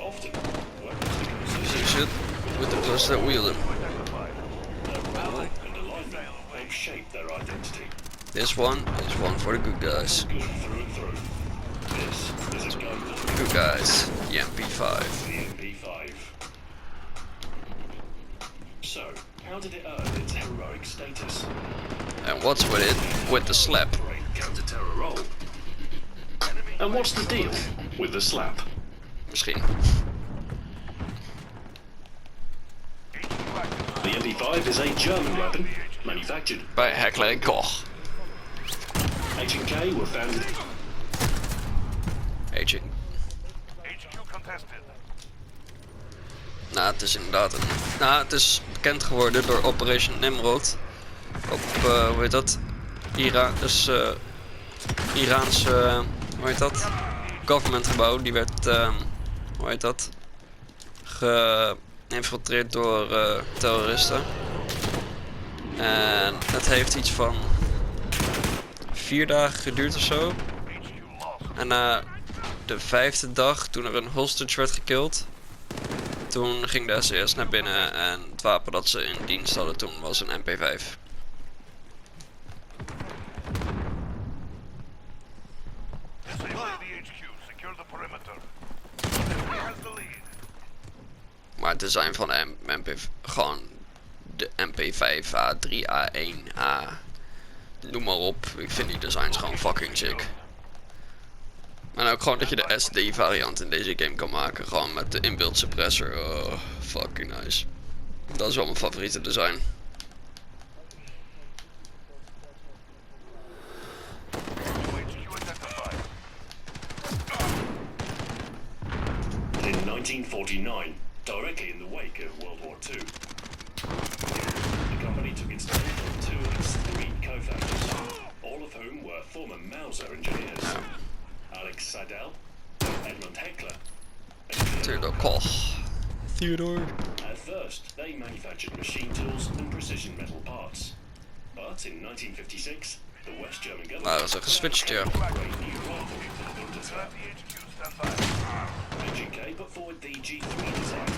often. You should with the cluster that wield them. And alignment help shape their identity. This one is one for the good guys. Good through and through. This is a gun. Good guys. The MP5. The MP5. So, how did it earn its heroic status? And what's with it? With the slap. Great counter-terror role. And what's the deal with the slap? Misschien. The MP5 is a German weapon, manufactured. Bij Heckler & Koch. H&K were founded. HQ Nou, het is inderdaad een... Nou, het is bekend geworden door Operation Nimrod. Op, hoe heet dat? Dus Iraanse, hoe heet dat? Governmentgebouw, die werd, hoe heet dat? Geïnfiltreerd door terroristen. En het heeft iets van 4 dagen geduurd of zo. En na de 5e dag, toen er een hostage werd gekilld, toen ging de SES naar binnen en het wapen dat ze in dienst hadden toen was een MP5. Maar het design van de MP5, gewoon de MP5A, 3A1, A, noem maar op. Ik vind die designs gewoon fucking sick. En ook gewoon dat je de SD variant in deze game kan maken, gewoon met de inbuilt suppressor. Oh, fucking nice. Dat is wel mijn favoriete design. In 1949, directly in the wake of World War II, the company took its name from 2 of its 3 co-founders, all of whom were former Mauser engineers. Alex Seidel, Edmund Heckler, and Theodore Koch. Theodore. At first, they manufactured machine tools and precision metal parts. But in 1956, the West German government Waren ze geswitcht, ja. created a new rifle for the Bundeswehr. H&K put forward the G3 design,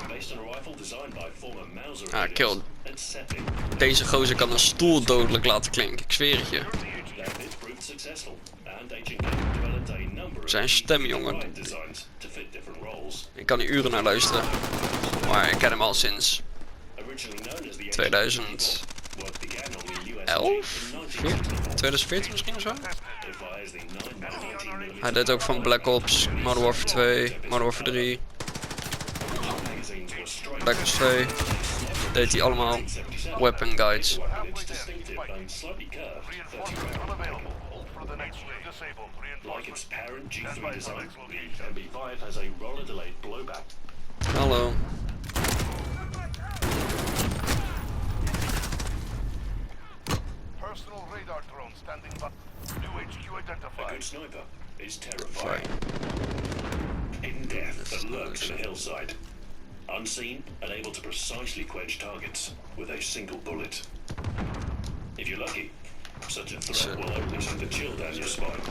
based on a rifle designed by former Mauser Kill. at Setting. Deze gozer kan een stoel dodelijk laten klinken, ik zweer het je. That it proved successful, and H&K developed a number of Zijn stem, jongen. G3 designs to fit different roles. Ik kan hier uren naar luisteren. Maar ik ken hem al sinds Originally known as the 2011? work began on the US in 2014 misschien of zo? Devised the 9mm Hij deed ook van Black Ops, Modern Warfare 2, Modern Warfare 3, magazines were straight Black Ops 2. Deed hij allemaal weapon guides. with its distinctive and slightly curved 30-round barrel. Like its parent G3 design, the MB5 has a roller-delayed blowback. Hallo. Personal radar drone standing by. New HQ A identified. good sniper is terrifying. Hidden death that lurks in a hillside. Unseen and able to precisely quench targets with a single bullet. If you're lucky, such a threat will only send a chill down your spine.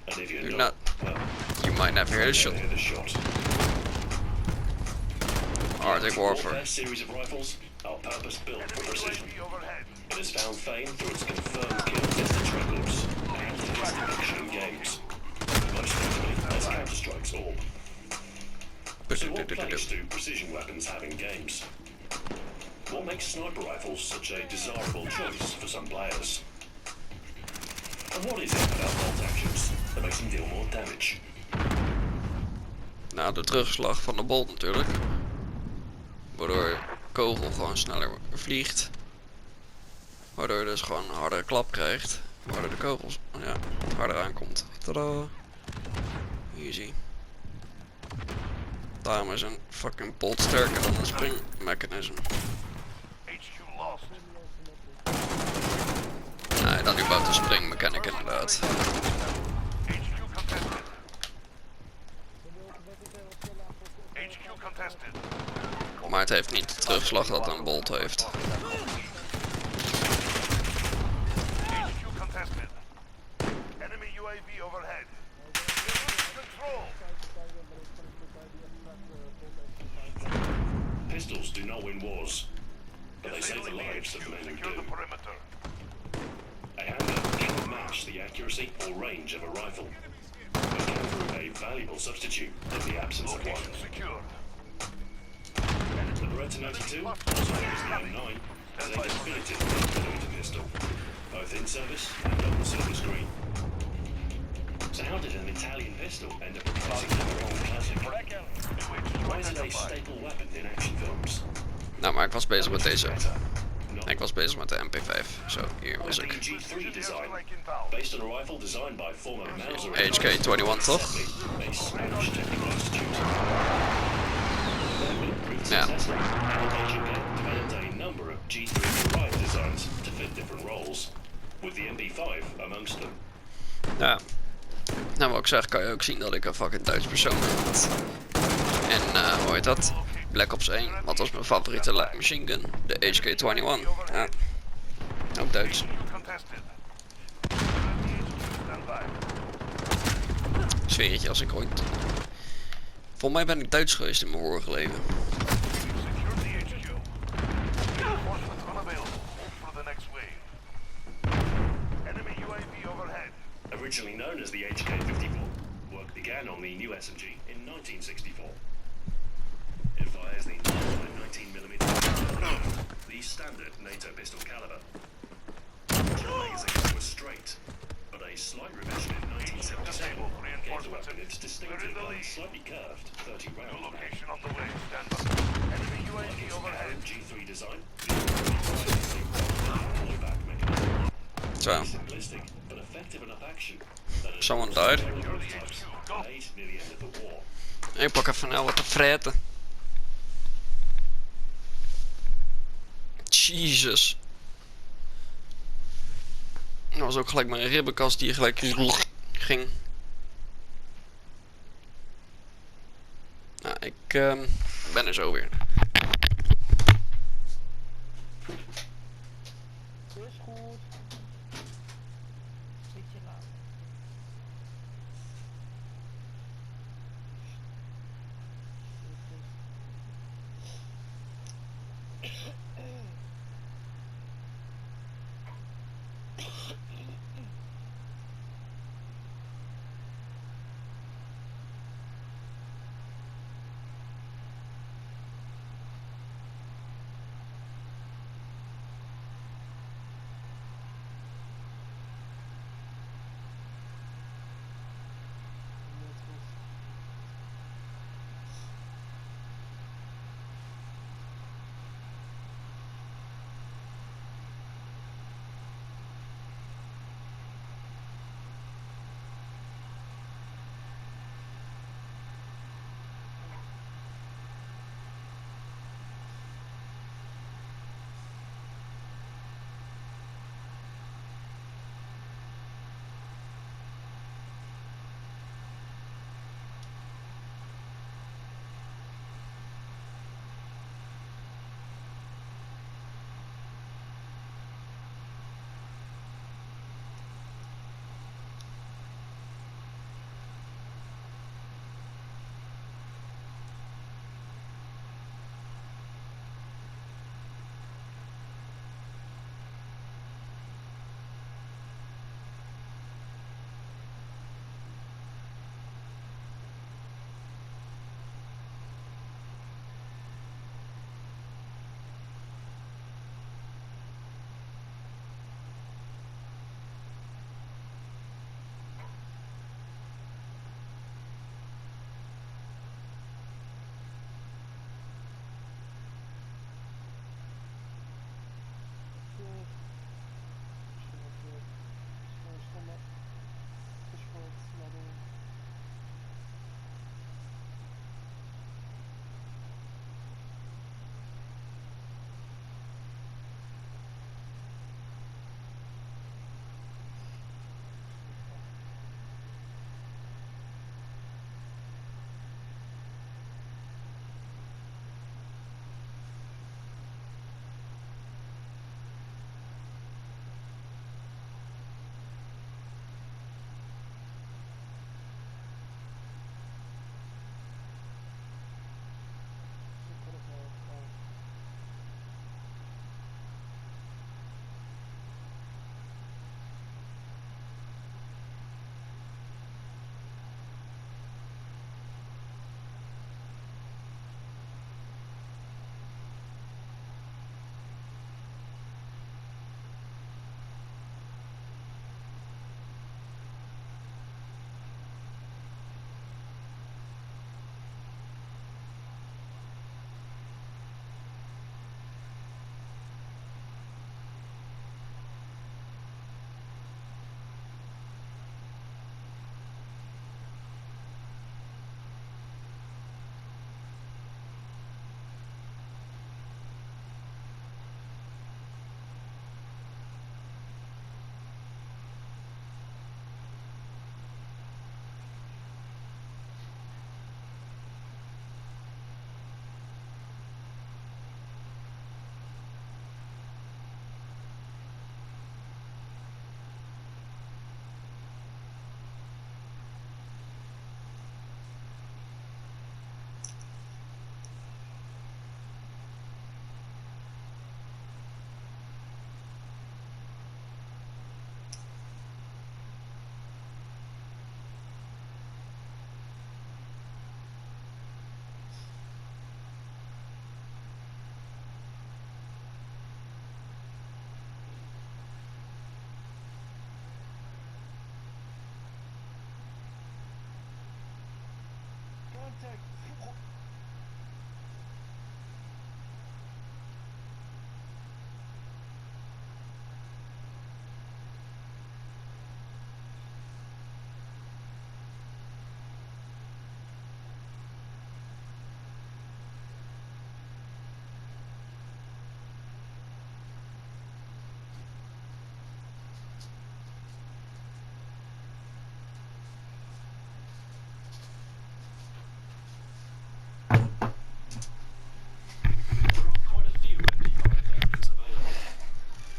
And if you're not, well, You might never hear this shot. hear the shot. Arctic Warfare. Warfare series of rifles are purpose-built for precision. Overhead. It has found fame through its confirmed kill distance records and its depiction in games. Most notably as Counter-Strike's Orb. So what place do precision weapons have in games? What makes sniper rifles such a desirable choice for some players? And what is it about bolt actions that makes them deal more damage? Nou, de terugslag van de bolt natuurlijk. Waardoor de kogel gewoon sneller vliegt. Waardoor je dus gewoon een hardere klap krijgt. Waardoor de kogels harder aankomt. Tadaa. Easy. Daarom is een fucking bolt sterker dan een springmechanism. HQ lost. Nee, dan überhaupt een springmechanic inderdaad. HQ contested. HQ contested. Maar het heeft niet de terugslag dat een bolt heeft. HQ contested. Enemy UAV overhead. Control. not win wars, but they save the Disabling the lives of HQ. the men who Secure the do. perimeter. A handgun cannot match the accuracy or range of a rifle, but can prove a valuable substitute in the absence of one. Location secured. The Beretta 92, also known as the M9, is a definitive capability pistol, both in service and on the service green. So how did an Italian pistol end up replacing the American classic? Why is it a staple weapon in action films? Nou, maar ik was bezig met Which is deze. better? Not Ik was bezig met de MP5. Zo, hier was the ik. G3 design, based on a rifle designed by former Mauser HK21 toch? a Spanish technical institute. Proved Ja. successful, and HK developed a number of G3 designs to fit different roles, with the MP5 amongst them. Ja. Nou, wat ik zeg, kan je ook zien dat ik een fucking Duits persoon ben. En hoe heet dat? Black Ops 1, wat was mijn favoriete machine gun? De HK21. Ja. Ook Duits. HQ contested. Stand by. Sfeertje als ik ooit. Volgens mij ben ik Duits geweest in mijn vorige leven. Secure the HQ. Reinforcements unavailable. Hold for the next wave. Enemy UAV overhead. Originally known as the HK-54, work began on the new SMG in 1964. It fires the 19mm, the standard NATO pistol caliber. Original magazines were straight, but a slight revision in 1977 gave the weapon its distinctive and slightly curved 30 New round mag. location on the way. Stand by. Enemy UAV overhead. G3 design, blowback mechanism. Zo. Simplistic, but effective enough action. Someone died. Made near the end of the war. Ik pak even nou wat te vreten. Jezus. Dat was ook gelijk mijn ribbenkast die gelijk ging. Nou, ik ben er zo weer. Is goed. Beetje laat.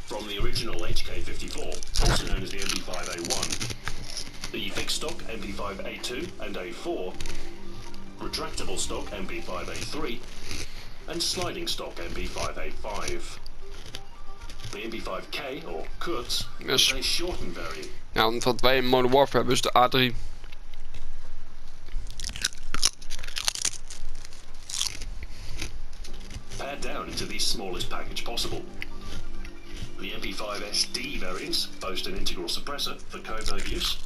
From the original HK54, also known as the MP5A1, the fixed stock MP5A2 and A4, retractable stock MP5A3, and sliding stock MP5A5. The MP5K, or Kurz, Yes. is a shortened variant. Ja, want wat wij in Modern Warfare hebben is de A3. Pared down into the smallest package possible. The MP5SD variants boast an integral suppressor for covert use,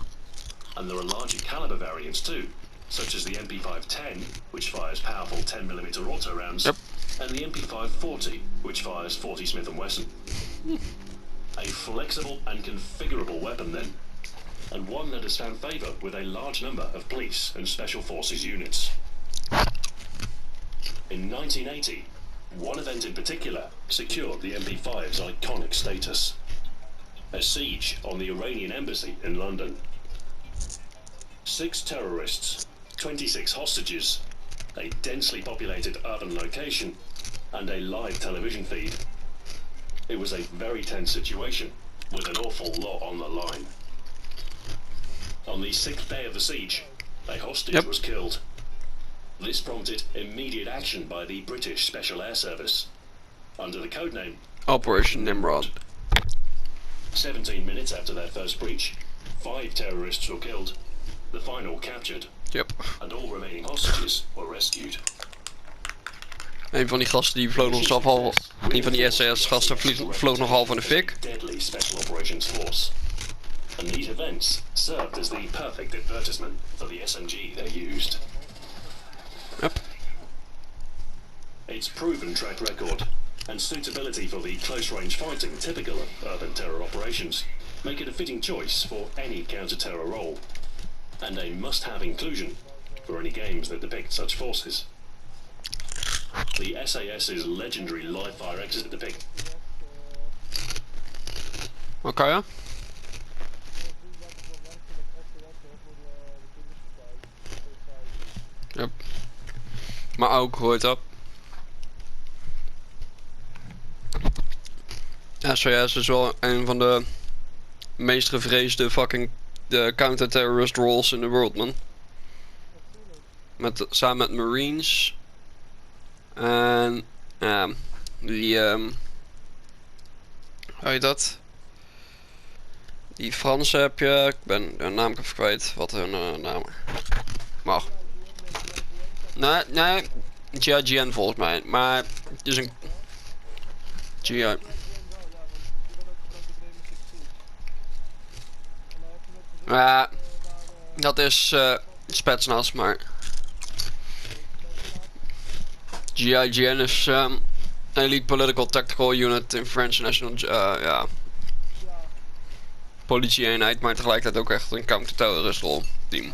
and there are larger caliber variants too, such as the MP510, which fires powerful 10mm auto rounds, Yep. and the MP540, which fires 40 Smith & Wesson. A flexible and configurable weapon then, and one that has found favour with a large number of police and special forces units. In 1980, one event in particular secured the MP5's iconic status: a siege on the Iranian embassy in London. 6 terrorists, 26 hostages, a densely populated urban location, and a live television feed. It was a very tense situation, with an awful lot on the line. On the 6th day of the siege, a hostage Yep. was killed. This prompted immediate action by the British Special Air Service, under the codename Operation Nimrod. 17 minutes after their first breach, 5 terrorists were killed, the final captured, Yep. and all remaining hostages were rescued. Een van die gasten die vloog nog zelf al. Een van die SAS gasten vloog nog half in de fik. Deadly Special Operations Force. And these events served as the perfect advertisement for the SMG they used. Yep. Its proven track record and suitability for the close-range fighting typical of urban terror operations make it a fitting choice for any counter-terror role, and a must-have inclusion for any games that depict such forces. The SAS's legendary live-fire exit depict Oké, ja. Yep. Maar ook, hoe heet dat? SAS is wel een van de meest gevreesde fucking counter-terrorist roles in the world, man. Samen met Marines. En ja, die hoe heet dat? Die Fransen heb je, ik ben hun naam even kwijt, wat hun naam. Maar nee, GIGN volgens mij, maar het is een GI. Ja, dat is Spetsnaz, maar GIGN is Elite Political Tactical Unit in French National, ja, politie-eenheid, maar tegelijkertijd ook echt een counter-terrorist rol team.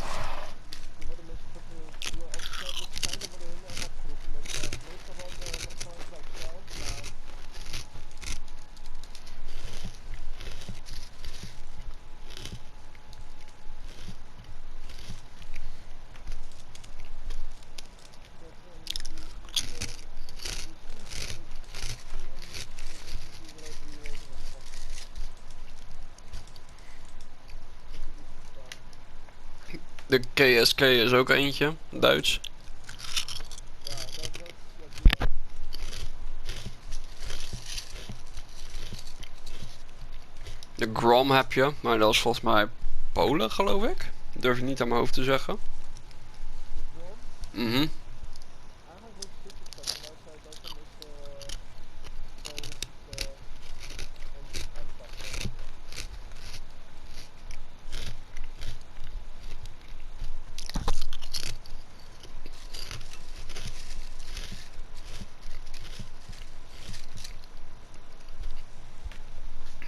De KSK is ook eentje, Duits. De Grom heb je, maar dat is volgens mij Polen, geloof ik. Durf ik niet aan mijn hoofd te zeggen. Mhm.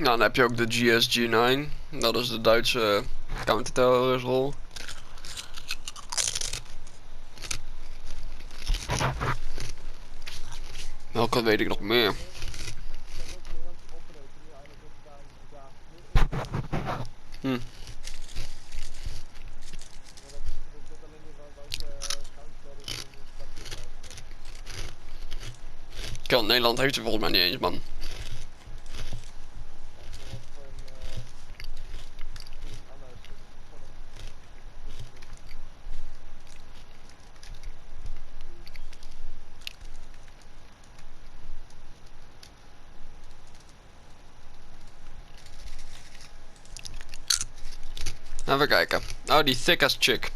Nou, dan heb je ook de GSG-9. Dat is de Duitse counterterrorisrol. Welke weet ik nog meer? Hm. Kijk, Nederland heeft er volgens mij niet eens, man. Even kijken. Oh, die thick ass chick.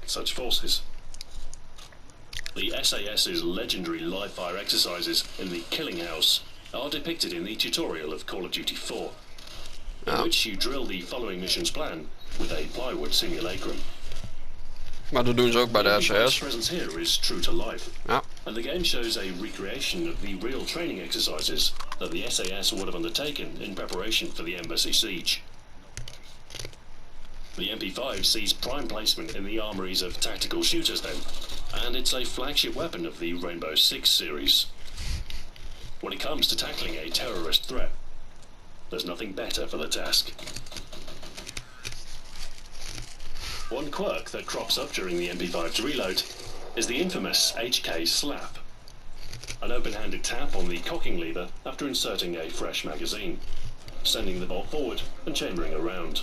Such forces. The SAS's legendary live-fire exercises in the Killing House are depicted in the tutorial of Call of Duty 4, in which you drill the following mission's plan with a plywood simulacrum. Maar dat doen ze ook bij de The SAS. presence here is true to life, Ja. and the game shows a recreation of the real training exercises that the SAS would have undertaken in preparation for the Embassy siege. The MP5 sees prime placement in the armories of tactical shooters then, and it's a flagship weapon of the Rainbow Six series. When it comes to tackling a terrorist threat, there's nothing better for the task. One quirk that crops up during the MP5's reload is the infamous HK slap, an open-handed tap on the cocking lever after inserting a fresh magazine, sending the bolt forward and chambering around.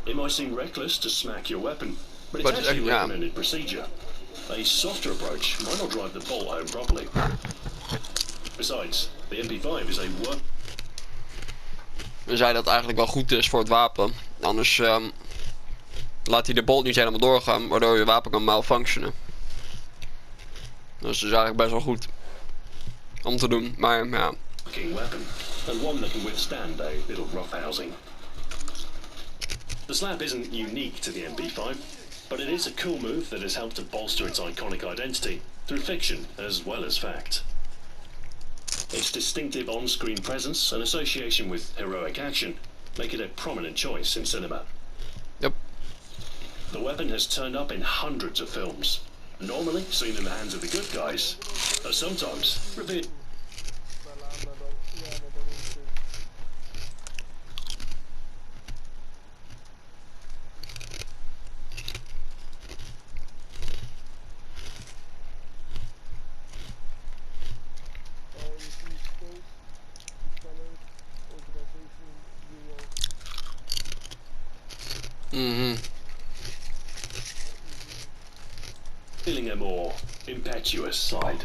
It might seem reckless to smack your weapon, but it's actually recommended procedure. A softer approach might not drive the bolt home properly. Besides, the MP5 is a work. We zeiden dat het eigenlijk wel goed is voor het wapen. Anders laat hij de bolt niet helemaal doorgaan, waardoor je wapen kan malfunctionen. Dus het is eigenlijk best wel goed om te doen, maar ja. Weapon, and one that can withstand a little roughhousing. The slap isn't unique to the MP5, but it is a cool move that has helped to bolster its iconic identity through fiction as well as fact. Its distinctive on-screen presence and association with heroic action make it a prominent choice in cinema. Yep. The weapon has turned up in hundreds of films, normally seen in the hands of the good guys, though sometimes revered. Feeling a more impetuous side,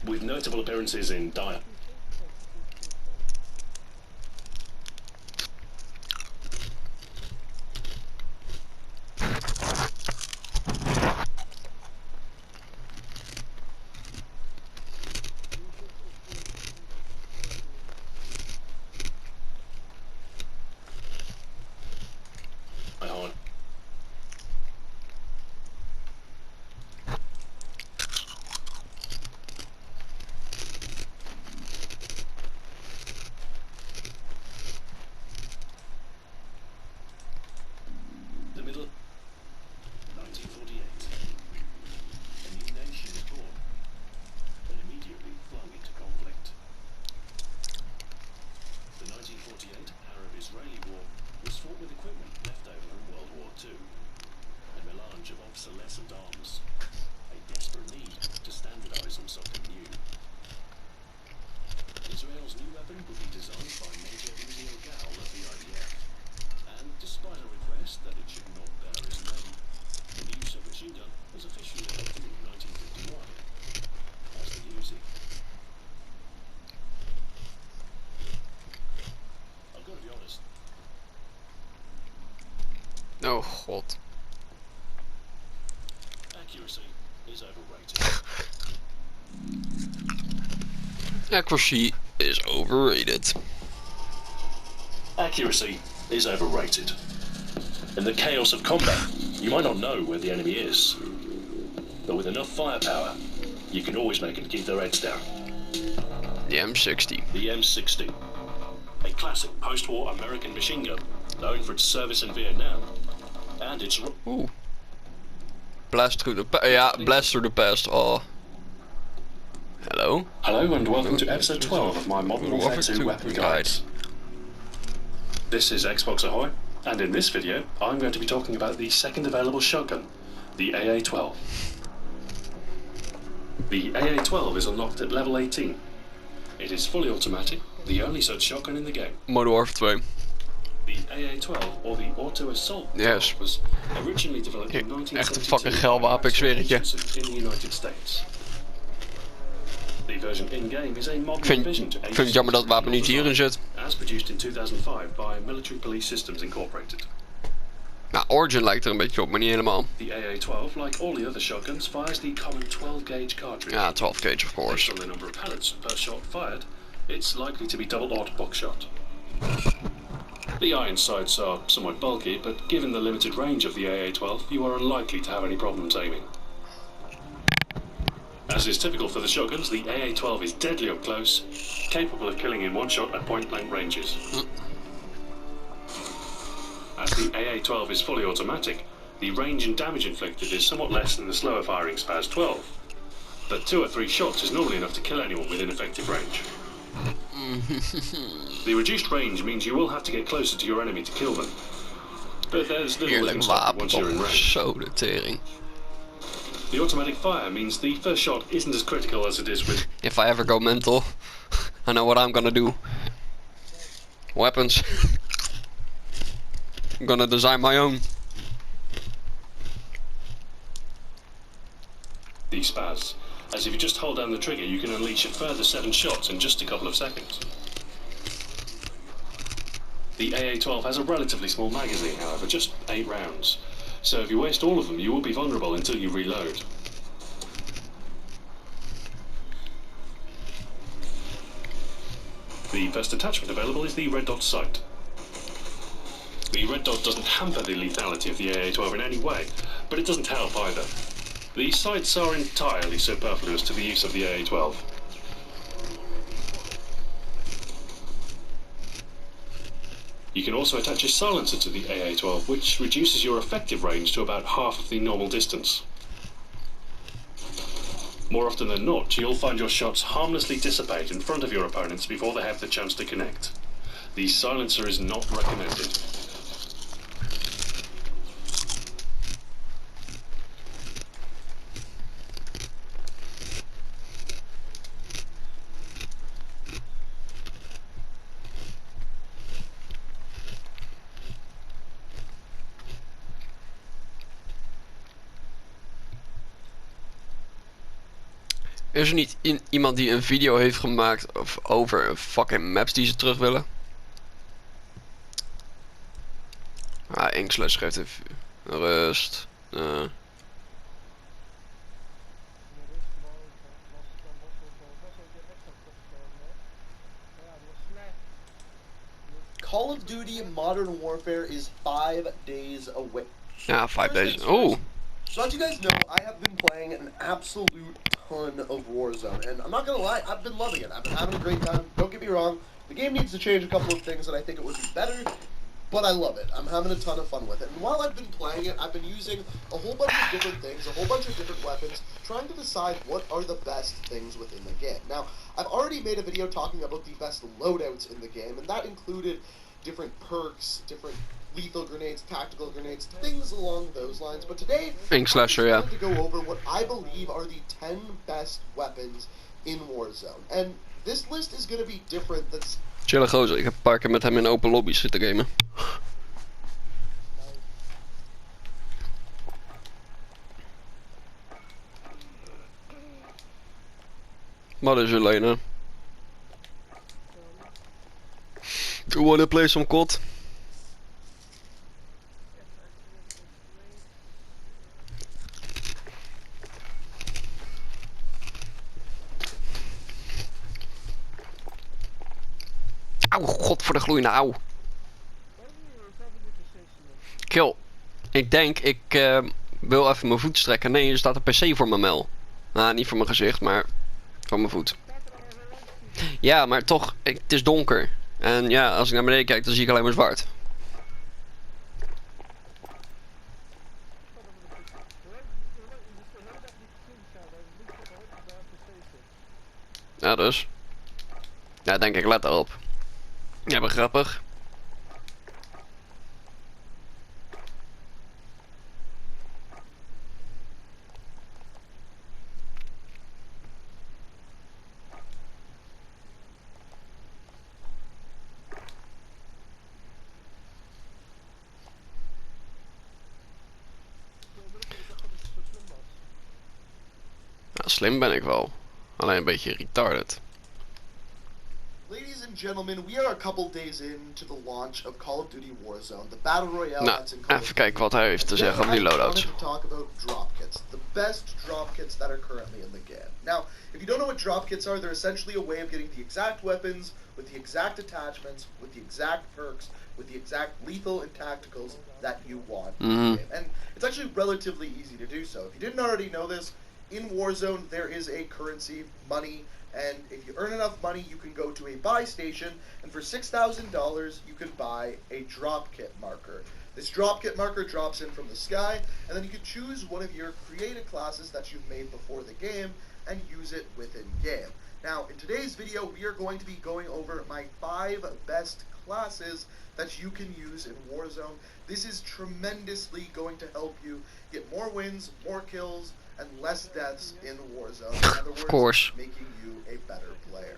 with notable appearances in Dire. The middle 1948. A new nation is born and immediately flung into conflict. The 1948 Arab-Israeli War was fought with equipment left over from World War II. A melange of obsolescent arms. A desperate need to standardize on something new. Israel's new weapon would be designed by Major Uziel Gal of the IDF. And despite a request that it should not bear his name, the new submachine gun was officially adopted in 1951 as the Uzi. Oh god. Accuracy is overrated. Accuracy is overrated. Accuracy is overrated. In the chaos of combat, you might not know where the enemy is. But with enough firepower, you can always make them keep their heads down. The M60. The M60. A classic post-war American machine gun, known for its service in Vietnam. And its... Ooh. Blast through the yeah, blast through the past. Oh. Hello? Hello and welcome to episode 12 of my Modern Warfare 2 Weapon Guides. This is Xbox Ahoy, and in this video, I'm going to be talking about the second available shotgun, the AA-12. The AA-12 is unlocked at level 18. It is fully automatic, the only such shotgun in the game. Modern Warfare 2. The AA-12, or the Auto Assault, Yes. was originally developed in 1972 Echt een fucking geilwapen, ik zweer het je. in the United States. The version in-game is a modern Ik vind revision to het jammer dat het wapen niet hierin zit. as produced in 2005 by Military Police Systems Incorporated. Nou, Origin lijkt er een beetje op, maar niet helemaal. The AA-12, like all the other shotguns, fires the common 12-gauge cartridge. Ja, 12 gauge of course. Based on the number of pellets per shot fired, it's likely to be double-odd buckshot. The iron sights are somewhat bulky, but given the limited range of the AA-12, you are unlikely to have any problems aiming. As is typical for the shotguns, the AA-12 is deadly up close, capable of killing in one shot at point-blank ranges. As the AA-12 is fully automatic, the range and damage inflicted is somewhat less than the slower firing SPAS-12. But 2 or 3 shots is normally enough to kill anyone within effective range. The reduced range means you will have to get closer to your enemy to kill them. But there's little Heerlijk within stop wapen once you're in toch. range. Zo de tering. The automatic fire means the first shot isn't as critical as it is with... If I ever go mental, I know what I'm gonna do. Weapons. I'm gonna design my own. the SPAS, as if you just hold down the trigger you can unleash a further 7 shots in just a couple of seconds. The AA-12 has a relatively small magazine, however, just 8 rounds, so if you waste all of them you will be vulnerable until you reload. The first attachment available is the red dot sight. The red dot doesn't hamper the lethality of the AA-12 in any way, but it doesn't help either. The sights are entirely superfluous to the use of the AA-12. You can also attach a silencer to the AA-12, which reduces your effective range to about half of the normal distance. More often than not, you'll find your shots harmlessly dissipate in front of your opponents before they have the chance to connect. The silencer is not recommended. Is er niet iemand die een video heeft gemaakt over fucking maps die ze terug willen? Ah, Inkslash geeft even rust. Call of Duty Modern Warfare is 5 days away. Ja, 5 days. Oh. So as you guys know, I have been playing an absolute ton of Warzone, and I'm not gonna lie, I've been loving it. I've been having a great time. Don't get me wrong, the game needs to change a couple of things, and I think it would be better, but I love it. I'm having a ton of fun with it. And while I've been playing it, I've been using a whole bunch of different things, a whole bunch of different weapons, trying to decide what are the best things within the game. Now, I've already made a video talking about the best loadouts in the game, and that included different perks, different lethal grenades, tactical grenades, things along those lines. But today, Inkslasher, I'm ja. going to go over what I believe are the 10 best weapons in Warzone. And this list is going to be different than... Chille gozer, ik heb een paar keer met hem in open lobby's zitten gamen. Wat is er, Lena? You wanna play some COD? Wat voor de gloeiende auw. Kill. Ik denk, ik wil even mijn voet strekken. Nee, er staat een PC voor mijn mel. Nou, niet voor mijn gezicht, maar voor mijn voet. Ja, maar toch, het is donker. En ja, als ik naar beneden kijk, dan zie ik alleen maar zwart. Ja, dus. Ja, denk ik, let erop. Ja, maar grappig. Nou, slim ben ik wel. Alleen een beetje retarded. Ladies and gentlemen, we are a couple days into the launch of Call of Duty Warzone, the battle royale Nou, that's in Call of even Duty. kijken wat hij heeft te zeggen op die I loadouts. wanted to talk about drop kits, the best drop kits that are currently in the game. Now, if you don't know what drop kits are, they're essentially a way of getting the exact weapons, with the exact attachments, with the exact perks, with the exact lethal and tacticals that you want in the game. And it's actually relatively easy to do so. If you didn't already know this, in Warzone there is a currency, money, and if you earn enough money, you can go to a buy station, and for $6,000, you can buy a drop kit marker. This drop kit marker drops in from the sky, and then you can choose one of your created classes that you've made before the game, and use it within game. Now, in today's video, we are going to be going over my 5 best classes that you can use in Warzone. This is tremendously going to help you get more wins, more kills, and less deaths in Warzone. In other words, Of course. making you a better player.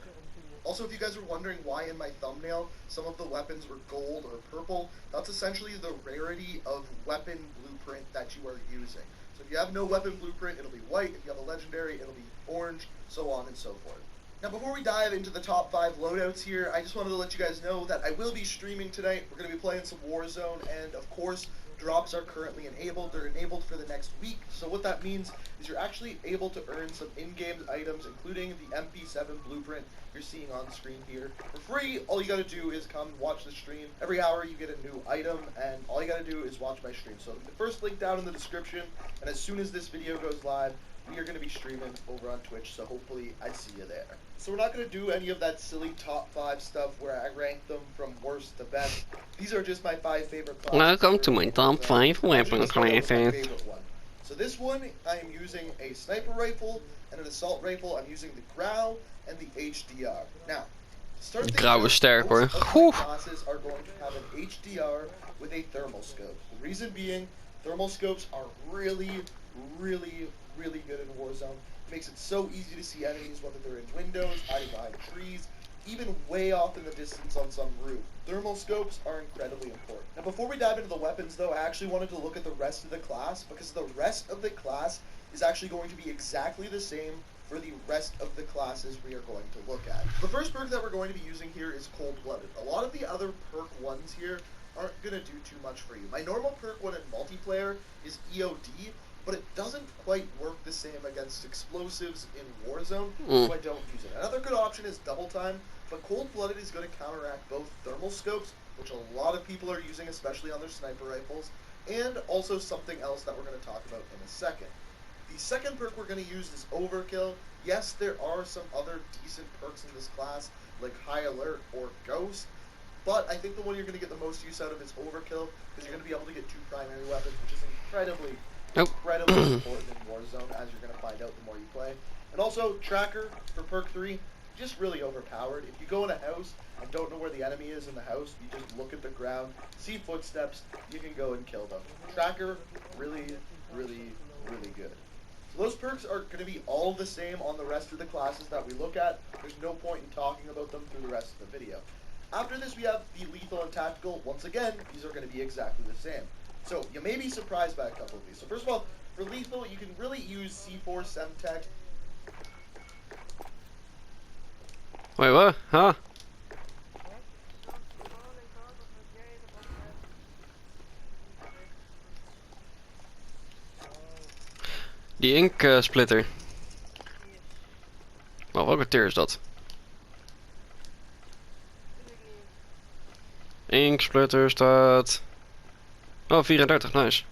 Also, if you guys are wondering why in my thumbnail some of the weapons were gold or purple, that's essentially the rarity of weapon blueprint that you are using. So if you have no weapon blueprint, it'll be white. If you have a legendary, it'll be orange, so on and so forth. Now, before we dive into the top 5 loadouts here, I just wanted to let you guys know that I will be streaming tonight. We're going to be playing some Warzone, and of course, drops are currently enabled. They're enabled for the next week. So what that means is you're actually able to earn some in-game items, including the MP7 blueprint you're seeing on screen here. For free, all you gotta do is come and watch the stream. Every hour you get a new item, and all you gotta do is watch my stream. So the first link down in the description, and as soon as this video goes live, we are going to be streaming over on Twitch, so hopefully I see you there. So we're not going to do any of that silly top 5 stuff where I rank them from worst to best. These are just my 5 favorite classes. Welcome to my top 5 weapon My classes. favorite one. So this one, I am using a sniper rifle and an assault rifle. I'm using the Grau and the HDR. Now, to start things Grauw is out, sterk, hoor. most of my Oeh. classes are going to have an HDR with a thermal scope. The reason being, thermal scopes are really good in Warzone. It makes it so easy to see enemies, whether they're in windows, hiding behind trees, even way off in the distance on some roof. Thermal scopes are incredibly important. Now, before we dive into the weapons, though, I actually wanted to look at the rest of the class, because the rest of the class is actually going to be exactly the same for the rest of the classes we are going to look at. The first perk that we're going to be using here is Cold-Blooded. A lot of the other perk ones here aren't going to do too much for you. My normal perk one in multiplayer is EOD, but it doesn't quite work the same against explosives in Warzone, so I don't use it. Another good option is Double Time, but Cold-Blooded is going to counteract both thermal scopes, which a lot of people are using, especially on their sniper rifles, and also something else that we're going to talk about in a second. The second perk we're going to use is Overkill. Yes, there are some other decent perks in this class, like High Alert or Ghost, but I think the one you're going to get the most use out of is Overkill, because you're going to be able to get 2 primary weapons, which is incredibly important in Warzone, as you're going to find out the more you play. And also, Tracker for perk 3, just really overpowered. If you go in a house and don't know where the enemy is in the house, you just look at the ground, see footsteps, you can go and kill them. Tracker, really good. So those perks are going to be all the same on the rest of the classes that we look at. There's no point in talking about them through the rest of the video. After this, we have the Lethal and Tactical. Once again, these are going to be exactly the same. So you may be surprised by a couple of these. So first of all, for Lethal, you can really use C4 Semtech. Wait, what? Huh? Die ink splitter. Oh, welke tier is dat? Inksplitter staat... Oh, 34, nice.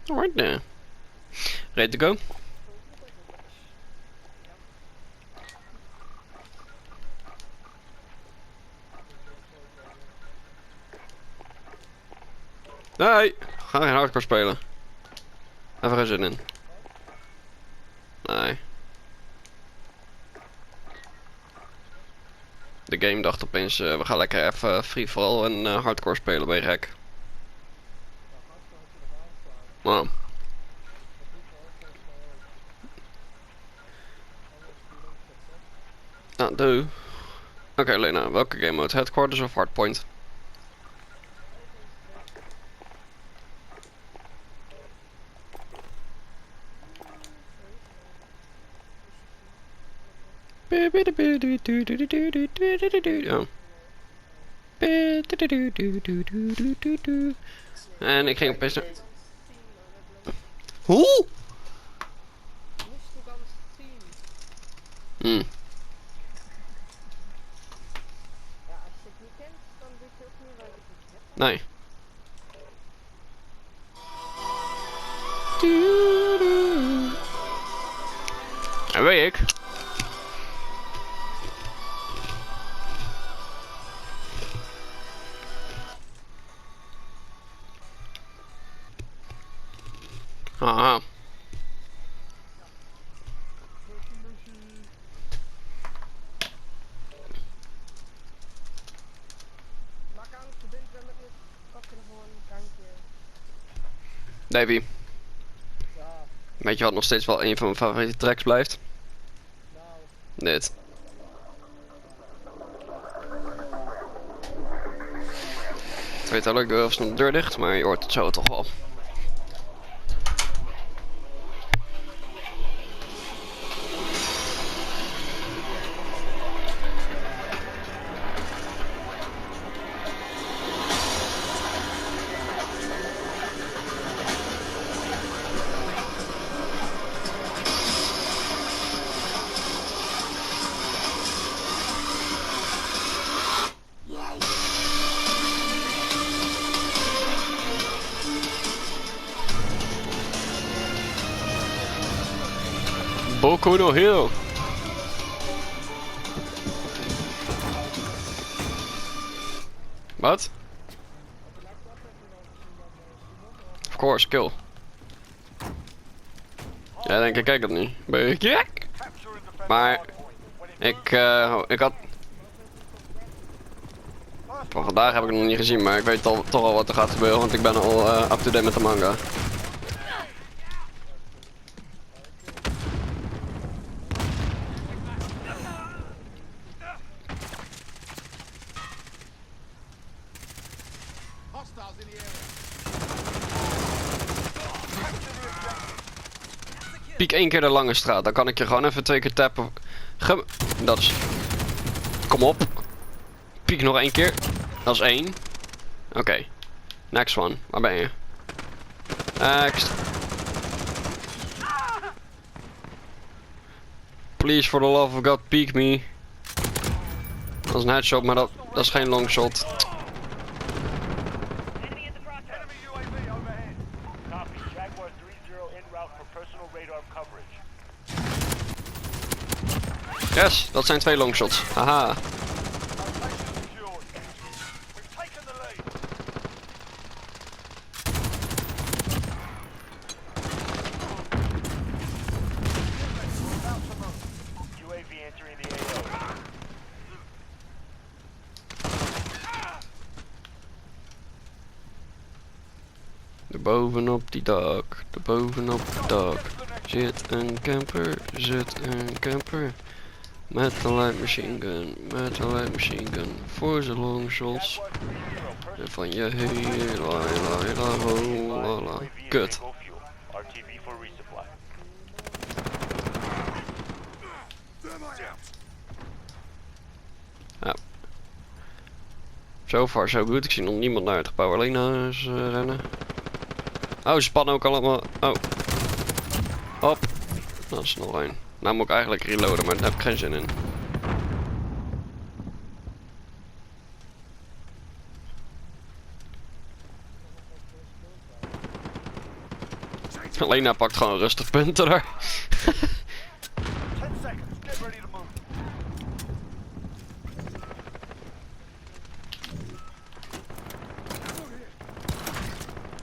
Alright then. Ready to go? Nee, ga geen hardcore spelen. Even geen zin in. Nee. De game dacht opeens, we gaan lekker even free for all en hardcore spelen, ben je gek. Wow. Nou, doe. Oké, Lena, welke game mode? Headquarters of Hardpoint? Oh. En ik ging opeens naar... Hoe? Hmm. Nee. En weet ik. Aha. Davy. Weet je wat nog steeds wel een van mijn favoriete tracks blijft? Dit. Ik weet wel, ik doe even de deur dicht, maar je hoort het zo toch wel. Boku no Hero. Wat? Of course, kill. Ja, denk ik, kijk het niet. Ben je gek? Maar ik had... Van vandaag heb ik het nog niet gezien, maar ik weet toch al wat er gaat gebeuren, want ik ben al up-to-date met de manga. Piek 1 keer de lange straat, dan kan ik je gewoon even 2 keer tappen. Dat is... Kom op. Piek nog 1 keer. Dat is 1. Oké. Next one. Waar ben je? Next. Please, for the love of God, peek me. Dat is een headshot, maar dat is geen longshot. Yes, dat zijn 2 longshots. Haha. Bovenop die dak, bovenop het dak zit een camper, met een light machine gun, voor zijn longshots. En van je la. Kut. Ja. So far so good, ik zie nog niemand naar het gebouw alleen rennen. Oh, ze spannen ook allemaal. Oh. Hop. Dat is nog één. Nou moet ik eigenlijk reloaden, maar daar heb ik geen zin in. Lena pakt gewoon rustig punten daar. 10 seconds. Get ready to move.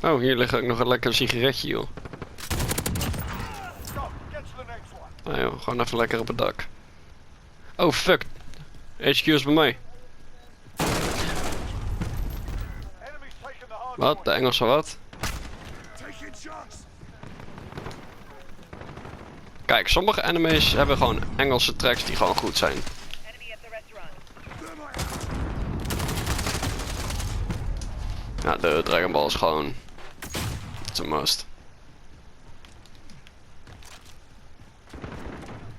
Oh, hier ligt ook nog een lekker sigaretje, joh. Go. Get to the next one. Nou joh, gewoon even lekker op het dak. Oh fuck. HQ is bij mij. Enemies taking the hard Wat? De Engelse wat? Taking shots. Kijk, sommige anime's hebben gewoon Engelse tracks die gewoon goed zijn. Enemy at the restaurant. Ja, de Dragon Ball is gewoon... It's a must.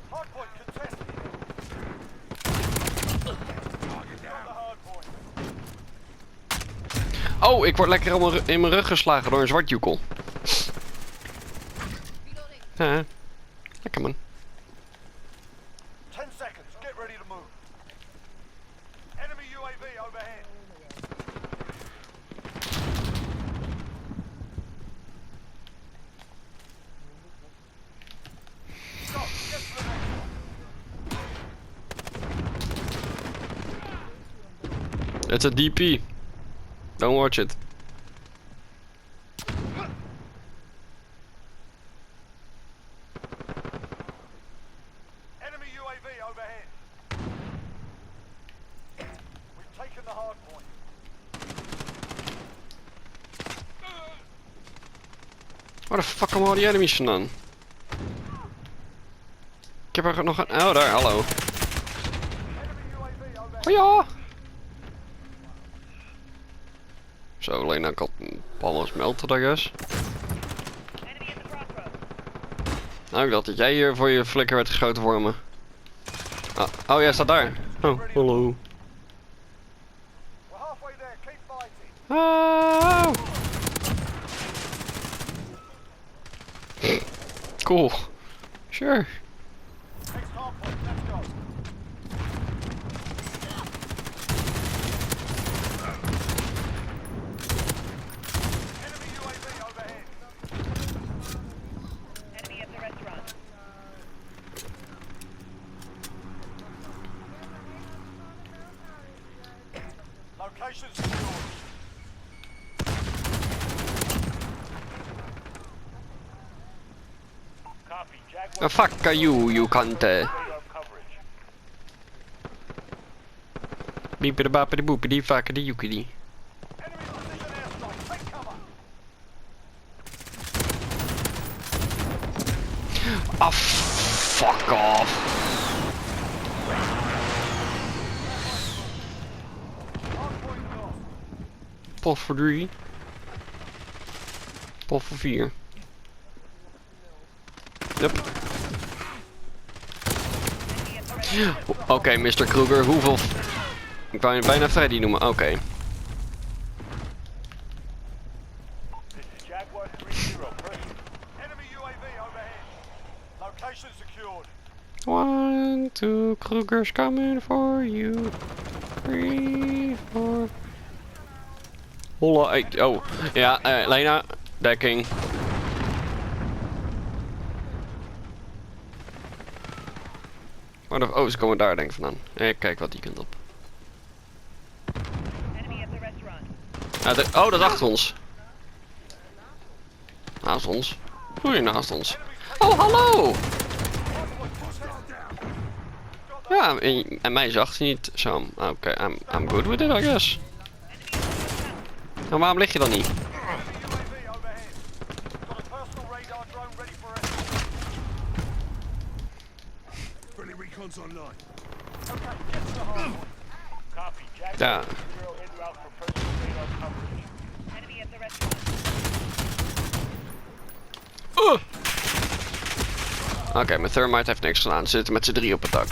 Hardpoint contested. Got the hardpoint. Oh, ik word lekker in mijn rug geslagen door een zwartjoekel. Ja, lekker man. 10 seconds. Get ready to move. Enemy UAV overhead. Go. Get to the next one. It's a DP. Don't watch it. Enemy UAV overhead. We've taken the hard point. Waar de fuck komen al die enemies vandaan? Ik heb er nog een... Oh, daar, hallo. Enemy UAV overhead. Oh ja! Zo, alleen ik had een alles melted, I guess. Enemy at the crossroads. Nou, ik dacht dat jij hier voor je flikker werd geschoten voor me. Oh, jij staat daar. Oh, hallo. We're halfway there. Keep fighting. Ah! Cool. Sure. Next hard point. Let's go. Enemy UAV overhead. Enemy at the restaurant. Location secured. Copy. Jaguar Fuck you can't. radar coverage. Beepity boppity boopity fuckity yookity. Enemy precision airstrike. Take cover. Oh, fuck off. Hard point lost. Pot voor 3. Pot voor 4. Yep. Oké, Mr. Kruger, hoeveel... Ik wou je bijna Freddy noemen, oké. This is Jaguar 3-0. Person. Enemy UAV overhead. Location secured. 1, 2, Kruger's coming for you. 3, 4. Holla, oh. Ja, Lena, dekking. Oh, ze komen daar denk ik vandaan. Kijk wat die kant op. Enemy at the restaurant. Ja, oh, dat is achter ons. Naast ons. Hoe naast ons? Oh, hallo! Ja, en mij zag hij niet zo. Oké, I'm good with it, I guess. En waarom lig je dan niet? Enemy UAV overhead. Got a personal radar drone ready for escort. Friendly recon's online. Okay, get to the hard point. Copy. Jaguar Ja. 3-0 en route for personal radar coverage. Enemy at the restaurant. Oké, mijn thermite heeft niks gedaan. Ze zitten met z'n 3 op het dak.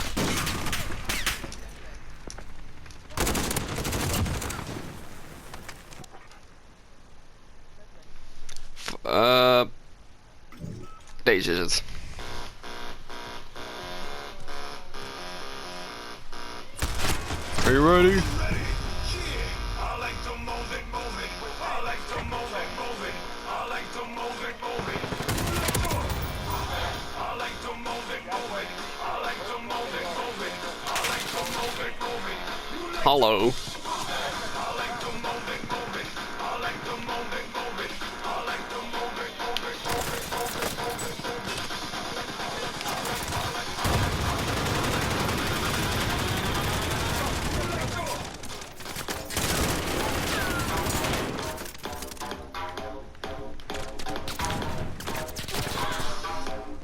Deze is het. Are you ready? I like to move it, move it. I like to move it, move it. I like to move it, move it. Hallo.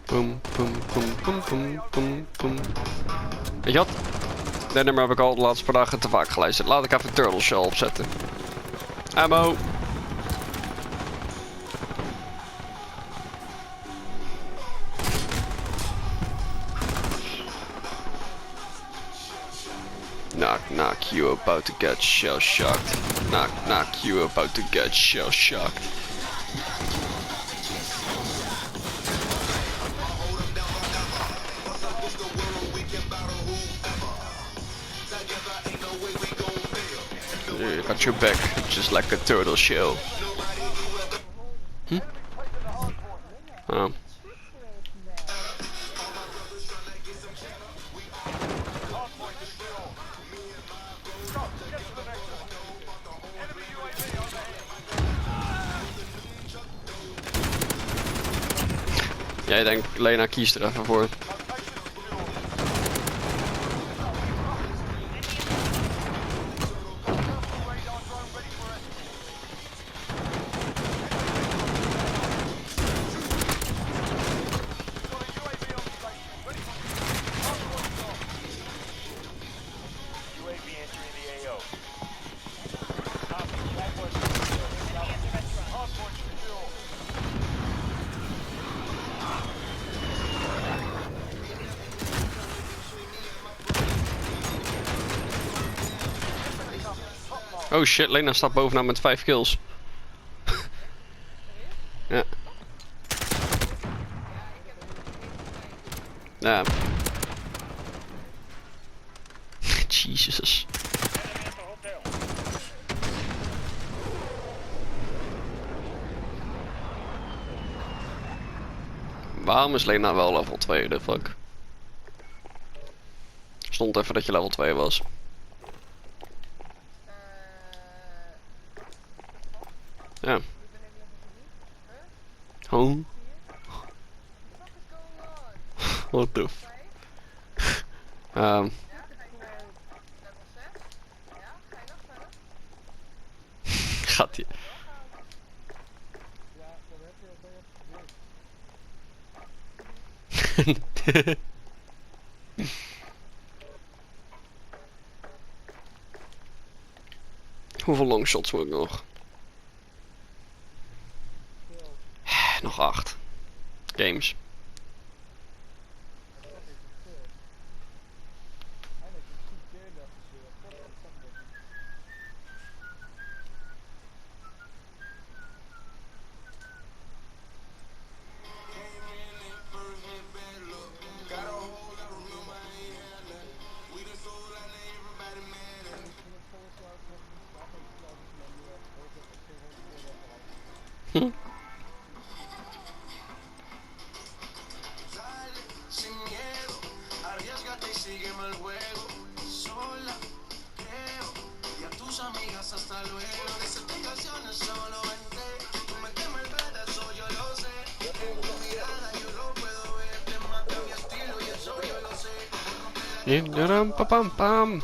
Boom, boom, boom, boom, boom, boom, boom. Weet je wat? Dit nummer heb ik al de laatste paar dagen te vaak geluisterd. Laat ik even Turtle Shell opzetten. Ammo. Knock, knock, you about to get shell shocked. Knock, knock, you about to get shell shocked. Got your back, just like a turtle shell. Oh. Jij denkt, Lena, kies er even voor. Oh shit, Lena staat bovenaan met 5 kills. Ja. Ja. Jesus. Waarom is Lena wel level 2? De fuck? Stond even dat je level 2 was. Ja. Oh. What the f... Gaat ie. Hoeveel longshots moet ik nog? Nog 8 games. Pam pam.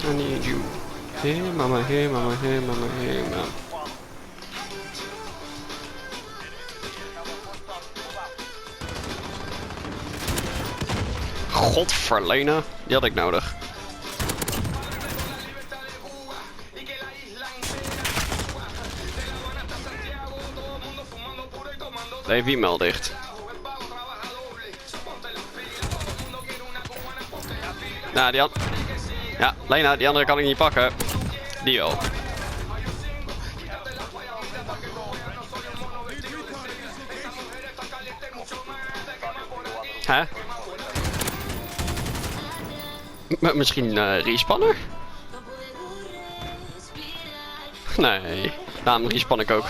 I need you. Hey mama, hey mama, hey mama, hey mama. Godverlena, die had ik nodig. Nee, wie mail dicht? Nou, die had... Ja, Lena, die andere kan ik niet pakken. Die wel. Hè? Misschien respannen? Nee, daarom respawn ik ook.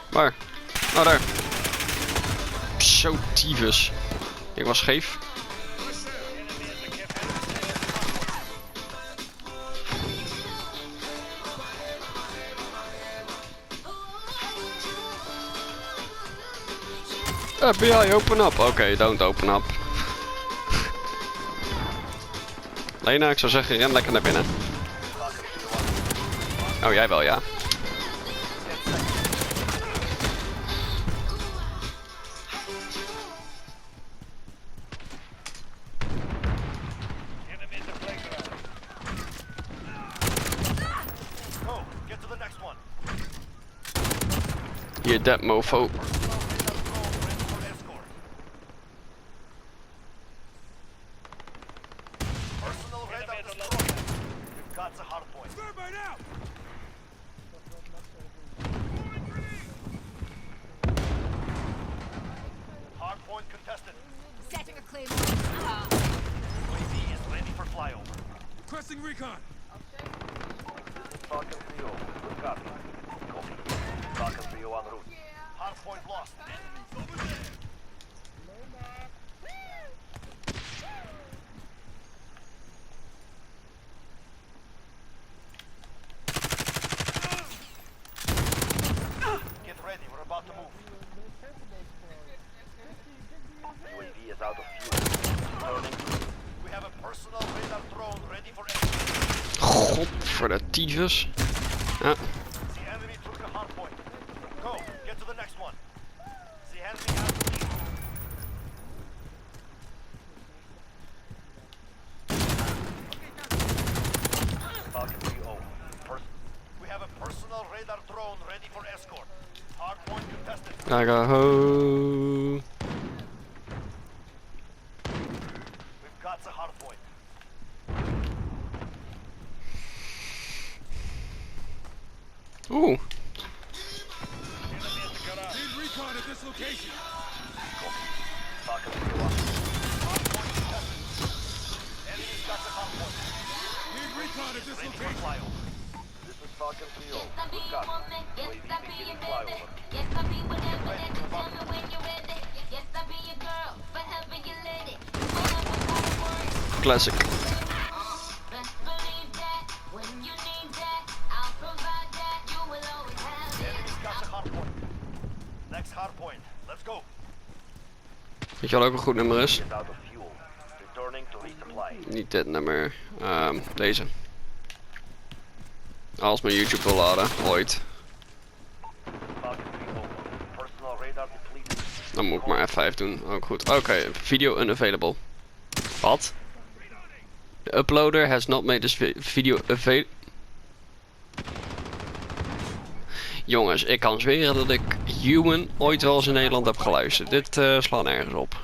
Waar? Oh, daar. Zo tyfus. Ik was scheef. FBI, open up. Oké, don't open up. Lena, ik zou zeggen, ren lekker naar binnen. Oh, jij wel, ja. Hier, dat mofo. Setting a claymore. UAV is ready for flyover. Requesting recon. Falcon 3-0, good copy. Copy. Falcon 3-0 en route. Hardpoint lost. Get ready, we're about to move. UAV is out of fuel. We have a personal radar drone ready for exfil. God, voor de tyfus. Ja. The enemy took the hard point. Go, get to the next one. The enemy has the lead. Falcon 3-0. We have a personal radar drone ready for escort. Hard point contested. I go home. We've got the hard point. Oeh. Need recon at this location. Falcon 3-1. Hard point contested. Enemy's got the hard point. Need recon at this Ready for location. flyover. This is Falcon 3-0. Good copy. UAV beginning flyover. Classic. Enemy's got the hard point. Next hard point. Let's go. Weet je wel ook een goed nummer is? Is out of fuel. Returning to resupply. Niet dit nummer. Deze. Als mijn YouTube wil laden, ooit. Falcon 3-0. Personal radar depleted. Dan moet ik maar F5 doen. Ook goed. Oké, video unavailable. Wat? The uploader has not made this video available. Jongens, ik kan zweren dat ik Human ooit wel eens in Nederland heb geluisterd. Dit slaat nergens op.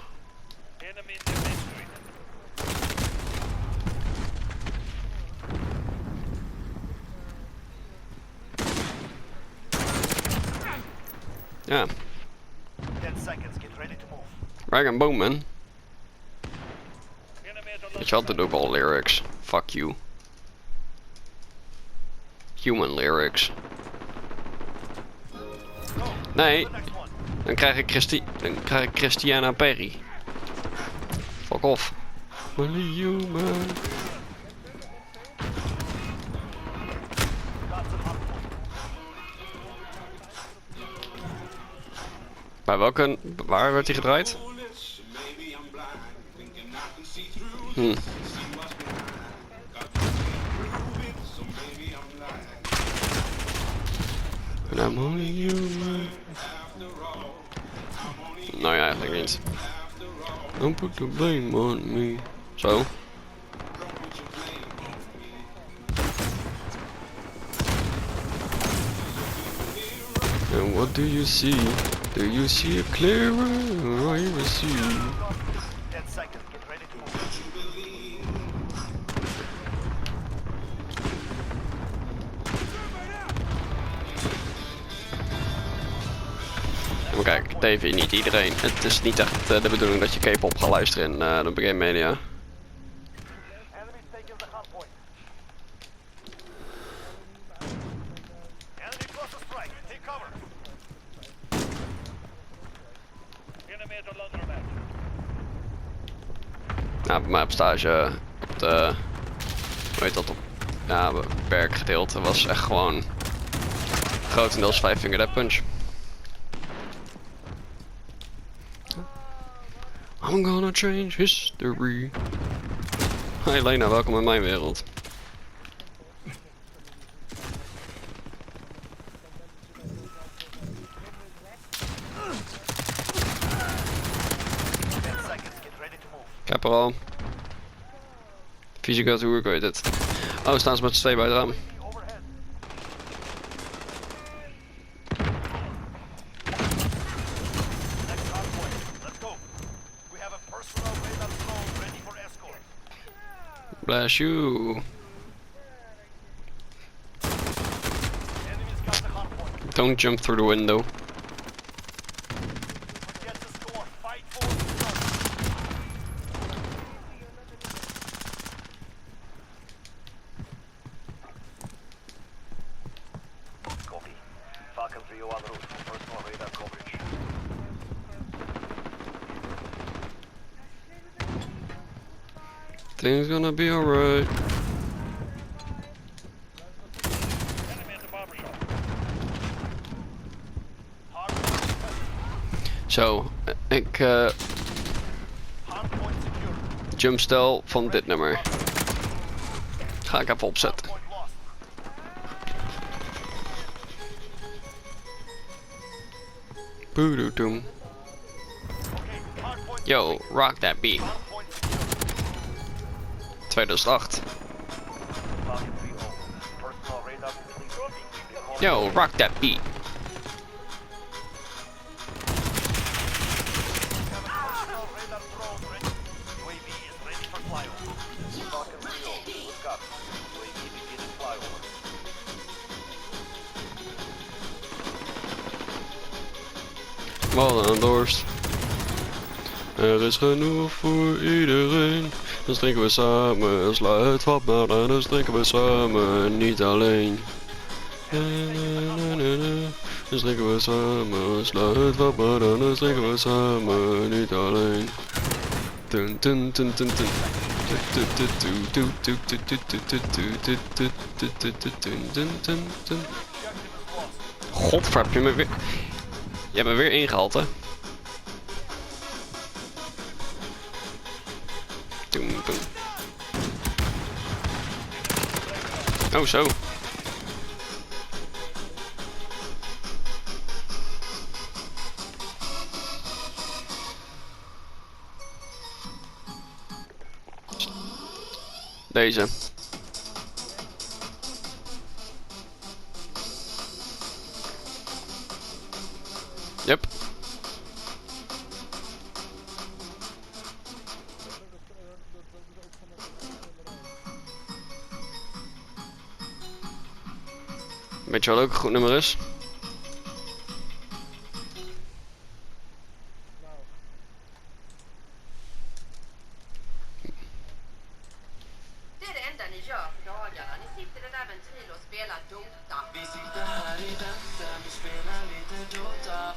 Ja, 10 seconds. Get ready to move. rag and boom, man. Weet je wat, dat doe ik al lyrics. Fuck you. Human lyrics. Nee, Next one. dan krijg ik Christiana Perry. Fuck off. Only human. Bij welke... Waar werd hij gedraaid? And I'm only human. Nou ja, eigenlijk niet. Don't put the blame on me. Zo. And what do you see? Do you see it clearer or you see? 10 seconds. Get ready to move. Maar kijk, Davy, niet iedereen. Het is niet echt de bedoeling dat je K-pop gaat luisteren in de Game Media. Enemies taking the hard point. Enemy cluster strike. Take cover. Enemy at the laundromat. Nou, bij mij op stage op de... Hoe heet dat op... Ja, werkgedeelte was echt gewoon... Grotendeels 5 finger death punch. I'm gonna change history. Hi Lena, welkom in mijn wereld. Ik heb er al. Fysica tour, ik weet het. Oh, staan ze met z'n twee bij het raam. Next hard point. Let's go. We have a personal radar drone ready for escort. Bless you. Enemies got the hard point. Don't jump through the window. Get the score. Fight for the start. Copy. Falcon 301 route. Personal radar coverage. Things gonna be alright. Enemy at the barbershop. Zo, ik Hard point secure. jumpstel van dit nummer. Ga ik even opzetten. Point lost. Boedoedoem. Okay. Hard point. Yo, rock that beat. Hard point secure. 2008. Falcon 3-0. Personal radar complete. Yo, rock that beat. Personal radar drone ready. UAV is ready for flyover. Falcon 3-0. Copy. UAV beginning flyover. Wat een dorst. Er is genoeg voor iedereen. Dus drinken we samen, sluit wat maar aan, dus drinken we samen, niet alleen. Na, na, na, na. Dus drinken we samen, sluit wat maar aan, dus drinken we samen, niet alleen. Dun dun dun dun dun. Godver, heb je me weer... Je hebt me weer ingehaald, hè? Doem, doem. Oh, zo. Deze. Yep. Weet je wat ook een goed nummer is? Det är det enda ni gör på dagarna. Ni sitter i den där ventil och spelar Dota. Vi sitter här i väntan och spelar lite Dota.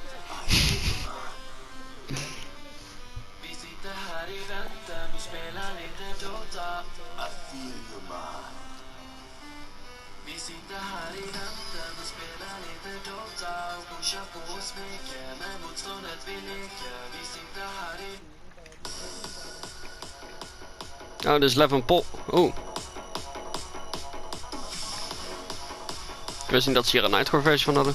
Vi sitter här i väntan och spelar lite Dota. I feel your mind. Vi sitter här i väntan och spelar lite Dota och pushar på och smeker med motståndet vi leker, vi sitter här i... Oh, dit is level pop. Oh. Ik wist niet dat ze hier een Nightcore versie van hadden.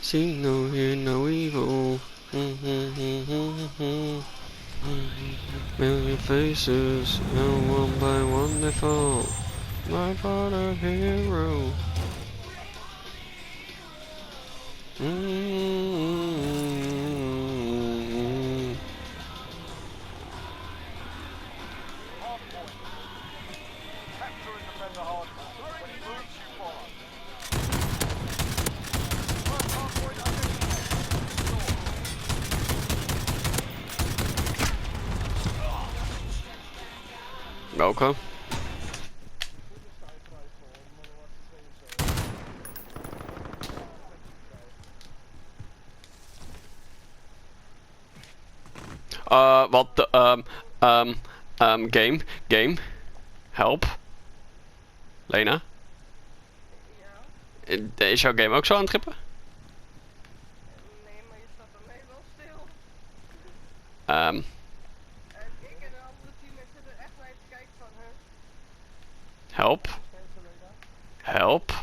See no, hear no evil. Million faces, and one by one they fall. My father hero. Capture and defend the hard point. When he moves, you follow. Welke? Wat? Game. Help. Lena? Is jouw game ook zo aan het trippen? Nee, maar je staat alleen wel stil. Ehm. En ik en de andere teammates zitten echt naar je te kijken van hun. Help. Help.